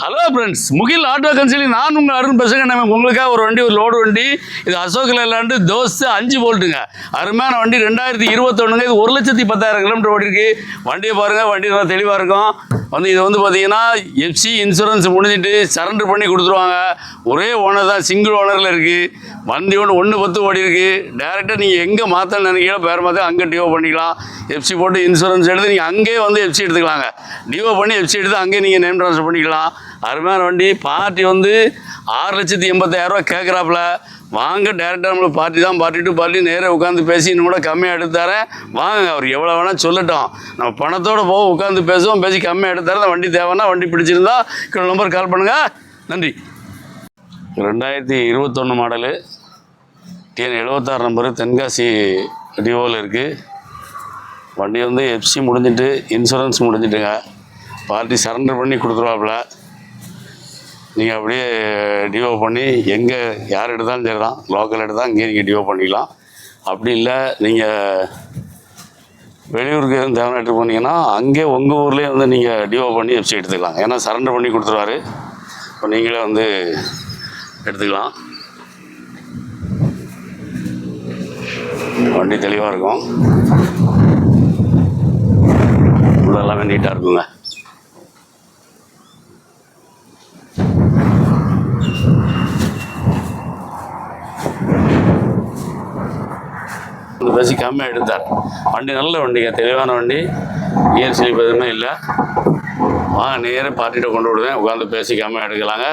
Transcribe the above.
Hello friends, முகில் auto consulting. நான் உங்கள் அருண் பேசுகிறேன். நம்ம உங்களுக்காக ஒரு வண்டி, ஒரு லோடு வண்டி. இது அசோக் லேலாண்டு தோஸ்து 5 வோல்ட்டுங்க. அருமையான வண்டி. 2021ங்க. இது 1,10,000 கிலோமீட்டர் ஓடி இருக்கு. வண்டியை பாருங்கள், வண்டி நல்லா தெளிவாக இருக்கும். இது வந்து பார்த்தீங்கன்னா எஃப்சி இன்சூரன்ஸ் முடிஞ்சிட்டு சரண்டர் பண்ணி கொடுத்துருவாங்க. ஒரே ஓனர் தான், சிங்கிள் ஓனரில் இருக்குது. வண்டி 1,10 ஓடி இருக்குது. டேரெக்டாக நீங்கள் எங்கே மாற்றணும்னு நினைக்கிறீங்களோ பேர் மாற்ற அங்கே டிஓ பண்ணிக்கலாம். எஃப்சி போட்டு இன்சூரன்ஸ் எடுத்து நீங்கள் அங்கேயே வந்து எஃப்சி எடுத்துக்கலாங்க. டிஓ பண்ணி எஃப்சி எடுத்து அங்கேயே நீங்கள் நேம் ட்ரான்ஸ்ஃபர் பண்ணிக்கலாம். அருமையான வண்டி. பார்ட்டி வந்து 6,80,000 கேட்குறாப்புல. வாங்க, டேரெக்டாக நம்மளுக்கு பார்ட்டி தான். பார்ட்டி டு பார்ட்டி நேராக உட்காந்து பேசி இன்னும் கூட கம்மியாக எடுத்து தரேன். வாங்க, அவர் எவ்வளோ வேணால் சொல்லட்டும். நம்ம பணத்தோடு போக உட்காந்து பேசுவோம். பேசி கம்மியாக எடுத்து தரேன். வண்டி தேவைன்னா, வண்டி பிடிச்சிருந்தா நம்பர் கால் பண்ணுங்கள். நன்றி. 2021 மாடலு, டிஎன் 76 நம்பரு, தென்காசி டிஓவில் இருக்குது. வண்டி வந்து எஃப்சி முடிஞ்சிட்டு இன்சூரன்ஸ் முடிஞ்சிட்டுங்க. பார்ட்டி சரண்டர் பண்ணி கொடுத்துருவாப்புல. நீங்கள் அப்படியே டிஓ பண்ணி எங்கே யார் எடுத்தாலும் சரி தான், லோக்கல் எடுத்தால் இங்கேயே நீங்கள் டிஓ பண்ணிக்கலாம். அப்படி இல்லை நீங்கள் வெளியூருக்கு எதுவும் தேவையான எடுத்து போனீங்கன்னா அங்கே உங்கள் ஊர்லேயே வந்து நீங்கள் டிஓ பண்ணி எஃப்சி எடுத்துக்கலாம். ஏன்னா சரண்டர் பண்ணி கொடுத்துருவாரு. இப்போ நீங்களே வந்து எடுத்துக்கலாம். வண்டி தெளிவாக இருக்கும். உள்ள எல்லாமே நீட்டாக இருக்குங்க. பேசி கம்மியாக எடுத்தார். வண்டி நல்ல வண்டிங்க, தெளிவான வண்டி. கியர் ஸ்லிப் எதுவுமே இல்லை. வாங்க, நேராக பார்ட்டிகிட்ட கொண்டு விடுவேன். உட்காந்து பேசி கம்மியாக எடுக்கலாங்க.